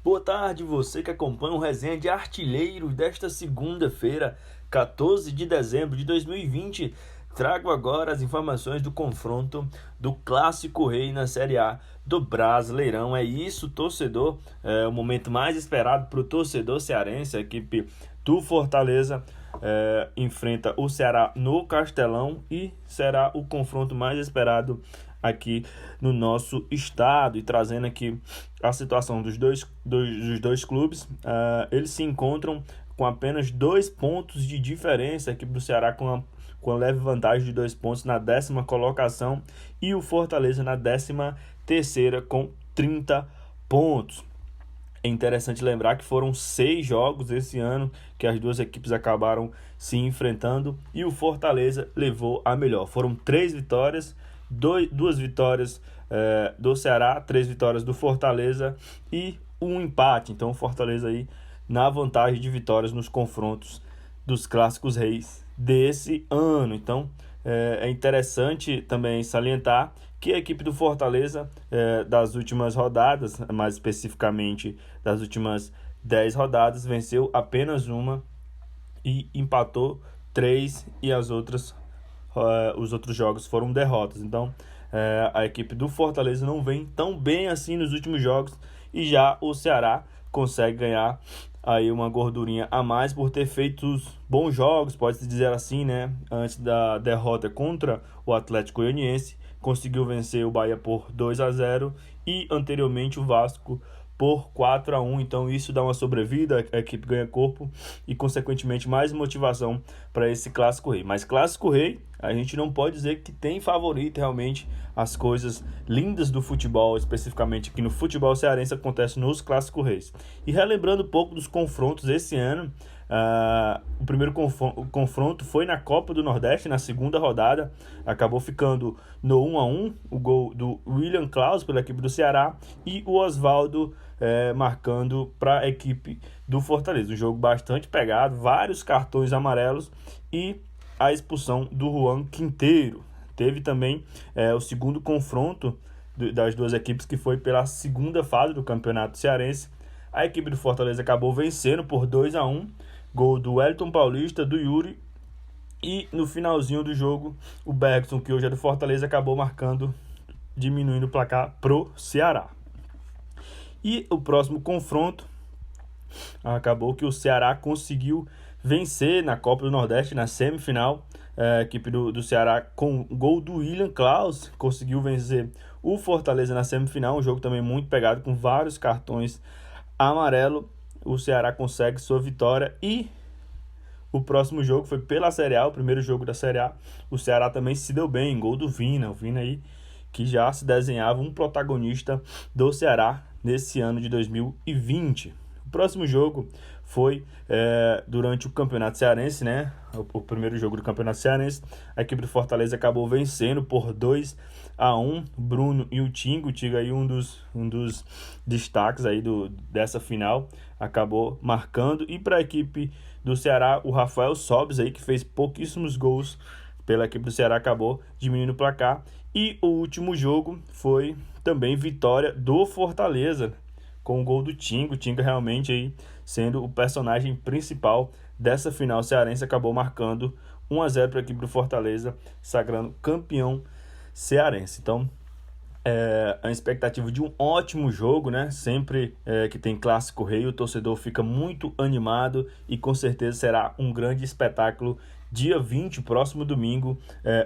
Boa tarde, você que acompanha o Resenha de Artilheiros desta segunda-feira, 14 de dezembro de 2020. Trago agora as informações do confronto do Clássico Rei na Série A do Brasileirão. É isso, torcedor, é o momento mais esperado para o torcedor cearense. A equipe do Fortaleza enfrenta o Ceará no Castelão e será o confronto mais esperado aqui no nosso estado. E trazendo aqui a situação dos dois clubes, eles se encontram com apenas 2 pontos de diferença. A equipe do Ceará com a leve vantagem de 2 pontos na 10ª colocação e o Fortaleza na 13ª com 30 pontos. É interessante lembrar que foram 6 jogos esse ano que as duas equipes acabaram se enfrentando e o Fortaleza levou a melhor. Foram 3 vitórias, 2 vitórias do Ceará, 3 vitórias do Fortaleza e um empate. Então o Fortaleza aí na vantagem de vitórias nos confrontos dos Clássicos Reis desse ano. Então é interessante também salientar que a equipe do Fortaleza, das últimas rodadas, mais especificamente das últimas 10 rodadas, venceu apenas uma e empatou 3, e os outros jogos foram derrotas. Então a equipe do Fortaleza não vem tão bem assim nos últimos jogos, e já o Ceará consegue ganhar aí uma gordurinha a mais por ter feito bons jogos, pode-se dizer assim, né? Antes da derrota contra o Atlético Goianiense, conseguiu vencer o Bahia por 2-0 e anteriormente o Vasco por 4-1. Então isso dá uma sobrevida, a equipe ganha corpo e consequentemente mais motivação para esse Clássico Rei. Mas Clássico Rei, a gente não pode dizer que tem favorito. Realmente as coisas lindas do futebol, especificamente aqui no futebol cearense, acontecem nos Clássicos Reis. E relembrando um pouco dos confrontos esse ano, o primeiro confronto foi na Copa do Nordeste, na segunda rodada, acabou ficando no 1-1, o gol do William Klaus pela equipe do Ceará e o Oswaldo marcando para a equipe do Fortaleza. Um jogo bastante pegado, vários cartões amarelos e a expulsão do Juan Quinteiro. Teve também o segundo confronto das duas equipes, que foi pela segunda fase do Campeonato Cearense. A equipe do Fortaleza acabou vencendo por 2-1, gol do Wellington Paulista, do Yuri, e no finalzinho do jogo o Bergson, que hoje é do Fortaleza, acabou marcando, diminuindo o placar pro Ceará. E o próximo confronto, acabou que o Ceará conseguiu vencer na Copa do Nordeste, na semifinal. A equipe do Ceará, com gol do William Klaus, conseguiu vencer o Fortaleza na semifinal. Um jogo também muito pegado, com vários cartões amarelos. O Ceará consegue sua vitória e o próximo jogo foi pela Série A, o primeiro jogo da Série A. O Ceará também se deu bem, gol do Vina. O Vina aí, que já se desenhava um protagonista do Ceará nesse ano de 2020. O próximo jogo foi durante o Campeonato Cearense, né? O primeiro jogo do Campeonato Cearense. A equipe do Fortaleza acabou vencendo por 2-1. Bruno e o Tinga aí um dos destaques aí dessa final, acabou marcando. E para a equipe do Ceará, o Rafael Sobis aí, que fez pouquíssimos gols pela equipe do Ceará, acabou diminuindo o placar. E o último jogo foi também vitória do Fortaleza, com o gol do Tinga. O Tinga realmente aí sendo o personagem principal dessa final cearense, acabou marcando 1-0 para a equipe do Fortaleza, sagrando campeão cearense. Então a expectativa de um ótimo jogo, né? Sempre que tem Clássico Rei, o torcedor fica muito animado e com certeza será um grande espetáculo. Dia 20, próximo domingo,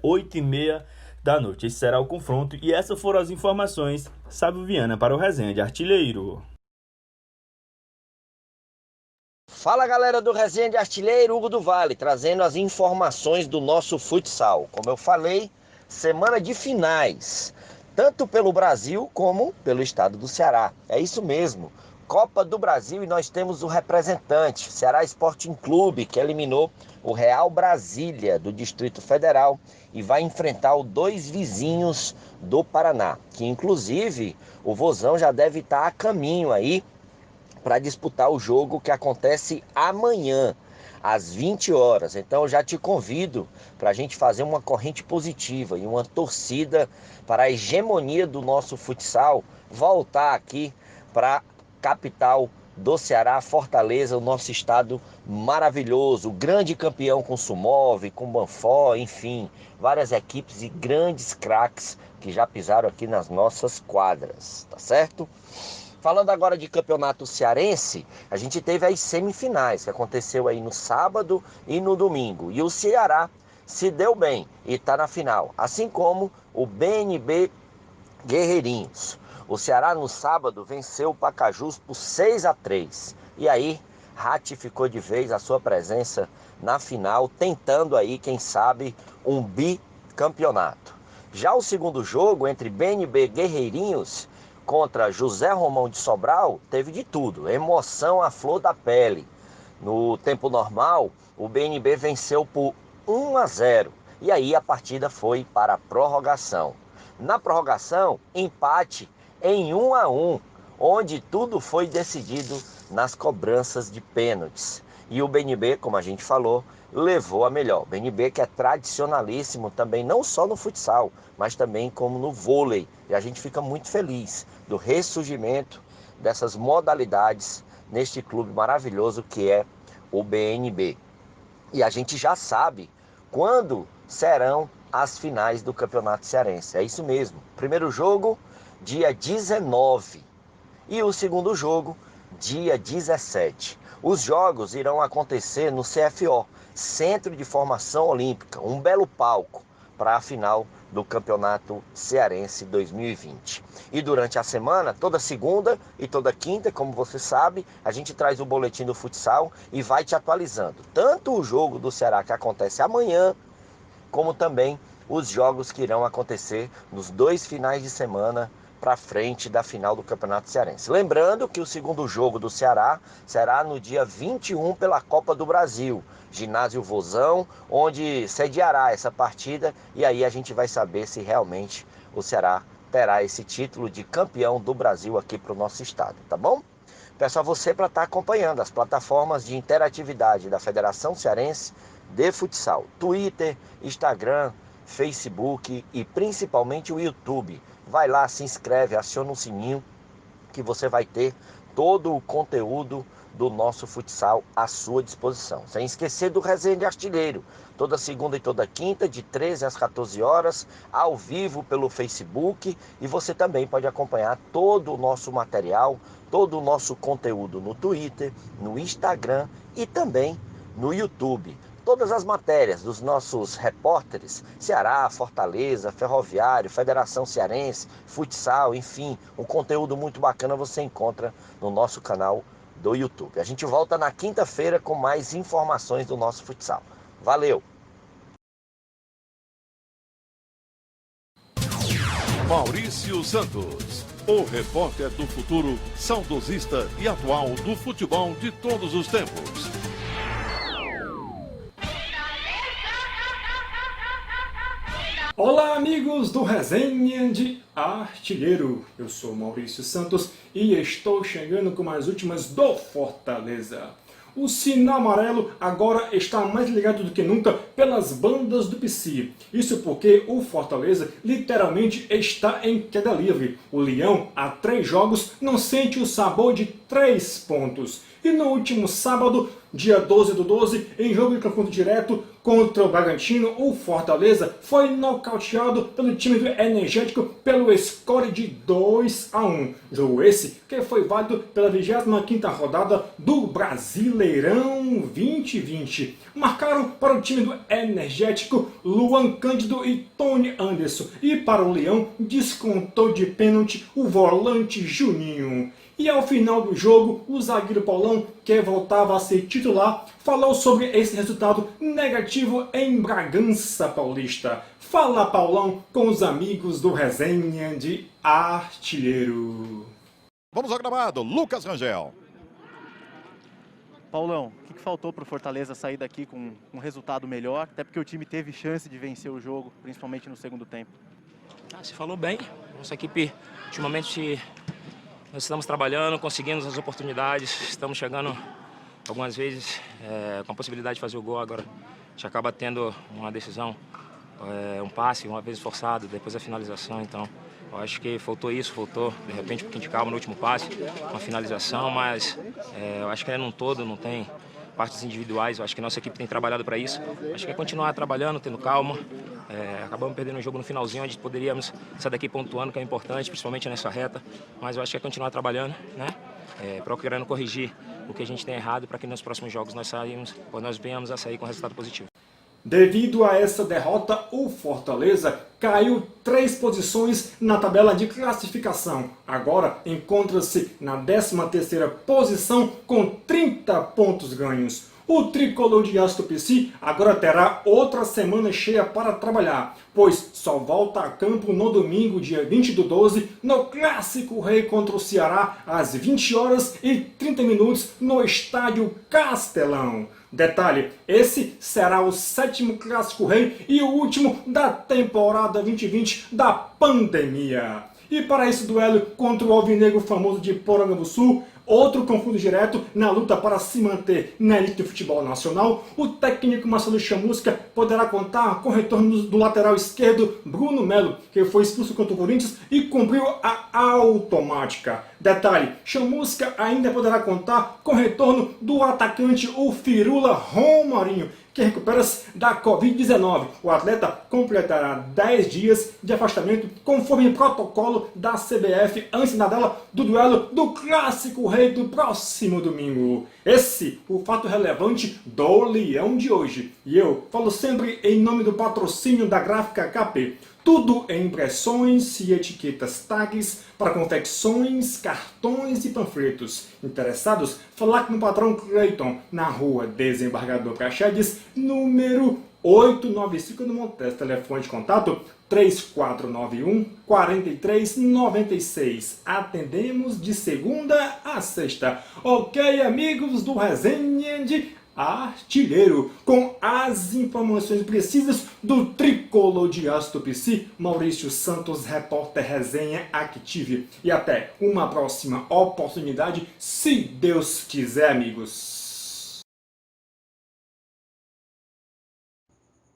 8h30 da noite. Esse será o confronto e essas foram as informações. Sábio Viana para o Resenha de Artilheiro. Fala, galera do Resenha de Artilheiro, Hugo do Vale, trazendo as informações do nosso futsal. Como eu falei, semana de finais, tanto pelo Brasil como pelo estado do Ceará. É isso mesmo, Copa do Brasil, e nós temos o representante, Ceará Sporting Clube, que eliminou o Real Brasília do Distrito Federal e vai enfrentar os 2 vizinhos do Paraná, que inclusive o Vozão já deve estar a caminho aí para disputar o jogo que acontece amanhã, às 20 horas. Então eu já te convido para a gente fazer uma corrente positiva e uma torcida para a hegemonia do nosso futsal voltar aqui para capital do Ceará, Fortaleza, o nosso estado maravilhoso, grande campeão com Sumov, com Banfó, enfim, várias equipes e grandes craques que já pisaram aqui nas nossas quadras, tá certo? Falando agora de campeonato cearense, a gente teve as semifinais, que aconteceu aí no sábado e no domingo. E o Ceará se deu bem e está na final, assim como o BNB Guerreirinhos. O Ceará no sábado venceu o Pacajus por 6-3. E aí ratificou de vez a sua presença na final, tentando aí, quem sabe, um bicampeonato. Já o segundo jogo entre BNB Guerreirinhos contra José Romão de Sobral teve de tudo, emoção à flor da pele. No tempo normal, o BNB venceu por 1-0 e aí a partida foi para a prorrogação. Na prorrogação, empate em 1-1, onde tudo foi decidido nas cobranças de pênaltis. E o BNB, como a gente falou, levou a melhor. O BNB que é tradicionalíssimo também, não só no futsal, mas também como no vôlei. E a gente fica muito feliz do ressurgimento dessas modalidades neste clube maravilhoso que é o BNB. E a gente já sabe quando serão as finais do Campeonato Cearense. É isso mesmo. Primeiro jogo, dia 19. E o segundo jogo, dia 17. Os jogos irão acontecer no CFO, Centro de Formação Olímpica, um belo palco para a final do Campeonato Cearense 2020. E durante a semana, toda segunda e toda quinta, como você sabe, a gente traz o boletim do futsal e vai te atualizando. Tanto o jogo do Ceará que acontece amanhã, como também os jogos que irão acontecer nos 2 finais de semana para frente da final do Campeonato Cearense. Lembrando que o segundo jogo do Ceará será no dia 21 pela Copa do Brasil, Ginásio Vozão, onde sediará essa partida e aí a gente vai saber se realmente o Ceará terá esse título de campeão do Brasil aqui para o nosso estado, tá bom? Peço a você para estar acompanhando as plataformas de interatividade da Federação Cearense de Futsal, Twitter, Instagram, Facebook e principalmente o YouTube. Vai lá, se inscreve, aciona o sininho que você vai ter todo o conteúdo do nosso futsal à sua disposição. Sem esquecer do Resenha de Artilheiro, toda segunda e toda quinta, de 13 às 14 horas, ao vivo pelo Facebook. E você também pode acompanhar todo o nosso material, todo o nosso conteúdo no Twitter, no Instagram e também no YouTube. Todas as matérias dos nossos repórteres, Ceará, Fortaleza, Ferroviário, Federação Cearense, Futsal, enfim, um conteúdo muito bacana você encontra no nosso canal do YouTube. A gente volta na quinta-feira com mais informações do nosso futsal. Valeu! Maurício Santos, o repórter do futuro, saudosista e atual do futebol de todos os tempos. Olá, amigos do Resenha de Artilheiro. Eu sou Maurício Santos e estou chegando com as últimas do Fortaleza. O sinal amarelo agora está mais ligado do que nunca pelas bandas do PC. Isso porque o Fortaleza literalmente está em queda livre. O Leão, há 3 jogos, não sente o sabor de 3 pontos. E no último sábado, dia 12/12, em jogo de confronto direto contra o Bragantino, o Fortaleza foi nocauteado pelo time do Energético pelo score de 2-1. Jogo esse que foi válido pela 25ª rodada do Brasileirão 2020. Marcaram para o time do Energético Luan Cândido e Tony Anderson. E para o Leão descontou de pênalti o volante Juninho. E ao final do jogo, o zagueiro Paulão, que voltava a ser titular, falou sobre esse resultado negativo em Bragança Paulista. Fala, Paulão, com os amigos do Resenha de Artilheiro. Vamos ao gramado, Lucas Rangel. Paulão, o que faltou para o Fortaleza sair daqui com um resultado melhor? Até porque o time teve chance de vencer o jogo, principalmente no segundo tempo. Você falou bem. Nossa equipe, ultimamente, nós estamos trabalhando, conseguindo as oportunidades, estamos chegando algumas vezes com a possibilidade de fazer o gol. Agora a gente acaba tendo uma decisão, um passe, uma vez forçado, depois a finalização. Então Eu acho que faltou isso, faltou de repente um pouquinho de calma no último passe, uma finalização, mas eu acho que num todo não tem partes individuais. Eu acho que nossa equipe tem trabalhado para isso. Acho que é continuar trabalhando, tendo calma. Acabamos perdendo o jogo no finalzinho, onde poderíamos sair daqui pontuando, que é importante, principalmente nessa reta. Mas eu acho que é continuar trabalhando, né? Procurando corrigir o que a gente tem errado para que nos próximos jogos nós venhamos a sair com resultado positivo. Devido a essa derrota, o Fortaleza caiu 3 posições na tabela de classificação. Agora encontra-se na 13ª posição com 30 pontos ganhos. O tricolor de Aço Tupici agora terá outra semana cheia para trabalhar, pois só volta a campo no domingo, dia 20/12, no Clássico Rei contra o Ceará, às 20h30 no Estádio Castelão. Detalhe, esse será o 7º Clássico Rei e o último da temporada 2020 da pandemia. E para esse duelo contra o alvinegro famoso de Porangabuçu, outro confronto direto na luta para se manter na elite do futebol nacional, o técnico Marcelo Chamusca poderá contar com o retorno do lateral esquerdo Bruno Melo, que foi expulso contra o Corinthians e cumpriu a automática. Detalhe, Chamusca ainda poderá contar com o retorno do atacante o Firula Romarinho, que recupera-se da Covid-19. O atleta completará 10 dias de afastamento conforme protocolo da CBF antes da dela do duelo do Clássico Rei do próximo domingo. Esse o fato relevante do Leão de hoje. E eu falo sempre em nome do patrocínio da Gráfica KP. Tudo em impressões e etiquetas tags para confecções, cartões e panfletos. Interessados? Falar com o patrão Cleiton na rua Desembargador Praxedes, número 895 no Montes. Telefone de contato 3491 4396. Atendemos de segunda a sexta. Ok, amigos do Resenha de Artilheiro, com as informações precisas do tricolor de Aço Tupici, Maurício Santos, repórter Resenha Active. E até uma próxima oportunidade, se Deus quiser, amigos.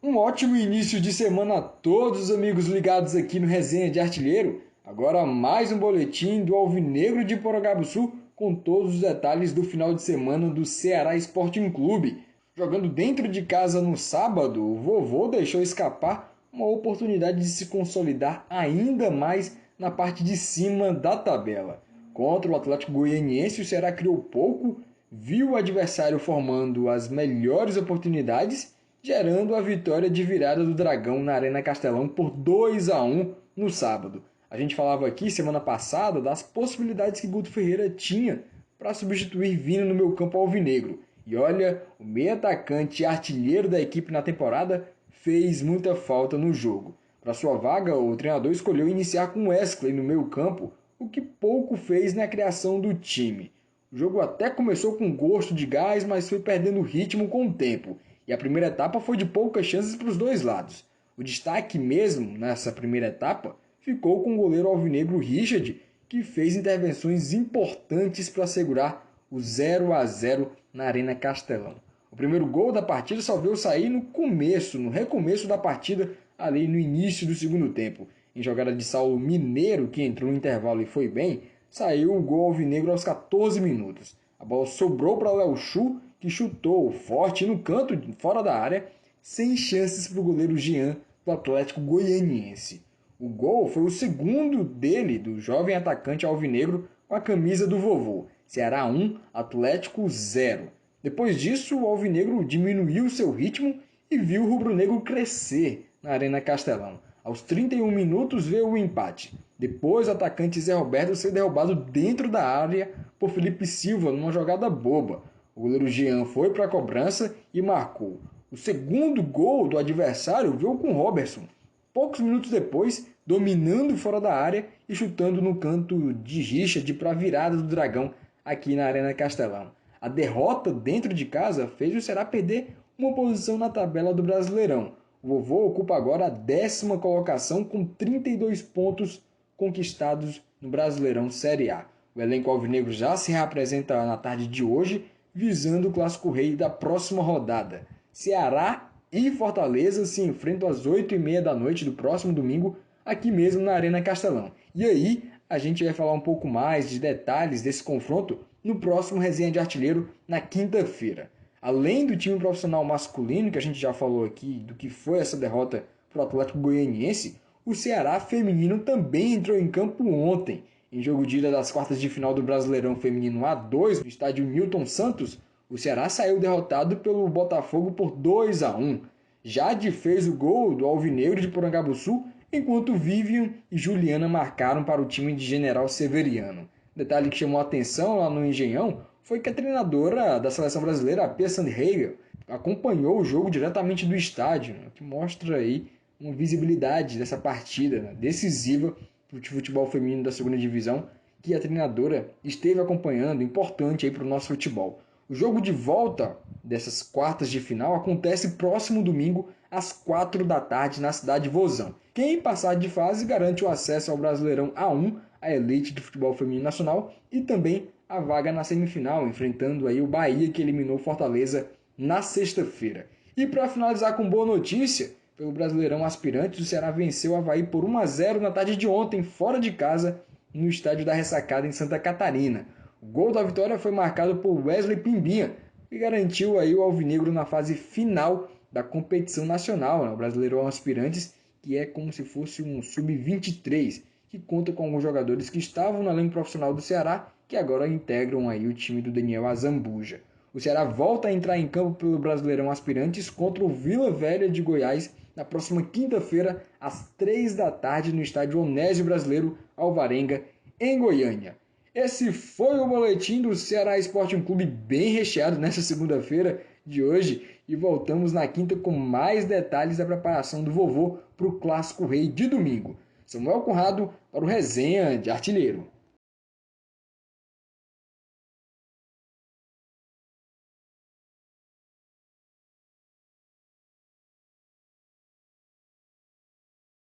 Um ótimo início de semana a todos os amigos ligados aqui no Resenha de Artilheiro. Agora mais um boletim do Alvinegro de Porangabuçu, com todos os detalhes do final de semana do Ceará Sporting Clube. Jogando dentro de casa no sábado, o Vovô deixou escapar uma oportunidade de se consolidar ainda mais na parte de cima da tabela. Contra o Atlético Goianiense, o Ceará criou pouco, viu o adversário formando as melhores oportunidades, gerando a vitória de virada do Dragão na Arena Castelão por 2-1 no sábado. A gente falava aqui semana passada das possibilidades que Guto Ferreira tinha para substituir Vini no meio campo alvinegro. E olha, o meio atacante e artilheiro da equipe na temporada fez muita falta no jogo. Para sua vaga, o treinador escolheu iniciar com Wesley no meio campo, o que pouco fez na criação do time. O jogo até começou com gosto de gás, mas foi perdendo ritmo com o tempo. E a primeira etapa foi de poucas chances para os dois lados. O destaque mesmo nessa primeira etapa ficou com o goleiro alvinegro Richard, que fez intervenções importantes para assegurar o 0-0 na Arena Castelão. O primeiro gol da partida só veio sair no recomeço da partida, ali no início do segundo tempo. Em jogada de Saulo Mineiro, que entrou no intervalo e foi bem, saiu o gol alvinegro aos 14 minutos. A bola sobrou para Léo Chu, que chutou forte no canto, fora da área, sem chances para o goleiro Jean do Atlético Goianiense. O gol foi o segundo dele, do jovem atacante alvinegro, com a camisa do Vovô. Ceará 1, Atlético 0. Depois disso, o alvinegro diminuiu seu ritmo e viu o rubro-negro crescer na Arena Castelão. Aos 31 minutos veio o empate. Depois, o atacante Zé Roberto foi derrubado dentro da área por Felipe Silva numa jogada boba. O goleiro Jean foi para a cobrança e marcou. O segundo gol do adversário veio com Robertson, poucos minutos depois, dominando fora da área e chutando no canto de Richard para a virada do Dragão aqui na Arena Castelão. A derrota dentro de casa fez o Ceará perder uma posição na tabela do Brasileirão. O Vovô ocupa agora a 10ª colocação com 32 pontos conquistados no Brasileirão Série A. O elenco alvinegro já se reapresenta na tarde de hoje, visando o Clássico Rei da próxima rodada. Ceará e Fortaleza se enfrentam às 8h30 da noite do próximo domingo, aqui mesmo na Arena Castelão. E aí, a gente vai falar um pouco mais de detalhes desse confronto no próximo Resenha de Artilheiro, na quinta-feira. Além do time profissional masculino, que a gente já falou aqui, do que foi essa derrota para o Atlético Goianiense, o Ceará feminino também entrou em campo ontem. Em jogo de ida das quartas de final do Brasileirão Feminino A2, no estádio Newton Santos, o Ceará saiu derrotado pelo Botafogo por 2-1. Jade fez o gol do Alvinegro de Porangabuçu, enquanto Vivian e Juliana marcaram para o time de General Severiano. Detalhe que chamou a atenção lá no Engenhão foi que a treinadora da seleção brasileira, a Pia Sandhage, acompanhou o jogo diretamente do estádio, que mostra aí uma visibilidade dessa partida decisiva para o futebol feminino da segunda divisão, que a treinadora esteve acompanhando, importante aí para o nosso futebol. O jogo de volta dessas quartas de final acontece próximo domingo às 4 da tarde na cidade de Vozão. Quem passar de fase garante o acesso ao Brasileirão A1, a elite do futebol feminino nacional, e também a vaga na semifinal, enfrentando aí o Bahia, que eliminou Fortaleza na sexta-feira. E para finalizar com boa notícia, pelo Brasileirão Aspirantes, o Ceará venceu o Avaí por 1-0 na tarde de ontem, fora de casa, no estádio da Ressacada, em Santa Catarina. O gol da vitória foi marcado por Wesley Pimbinha, que garantiu aí o alvinegro na fase final da competição nacional, o Brasileirão Aspirantes, que é como se fosse um sub-23, que conta com alguns jogadores que estavam no elenco profissional do Ceará, que agora integram aí o time do Daniel Azambuja. O Ceará volta a entrar em campo pelo Brasileirão Aspirantes contra o Vila Velha de Goiás na próxima quinta-feira, às 3 da tarde, no estádio Onésio Brasileiro Alvarenga, em Goiânia. Esse foi o boletim do Ceará Sporting Clube, bem recheado nessa segunda-feira de hoje, e voltamos na quinta com mais detalhes da preparação do vovô para o Clássico Rei de domingo. Samuel Conrado para o Resenha de Artilheiro.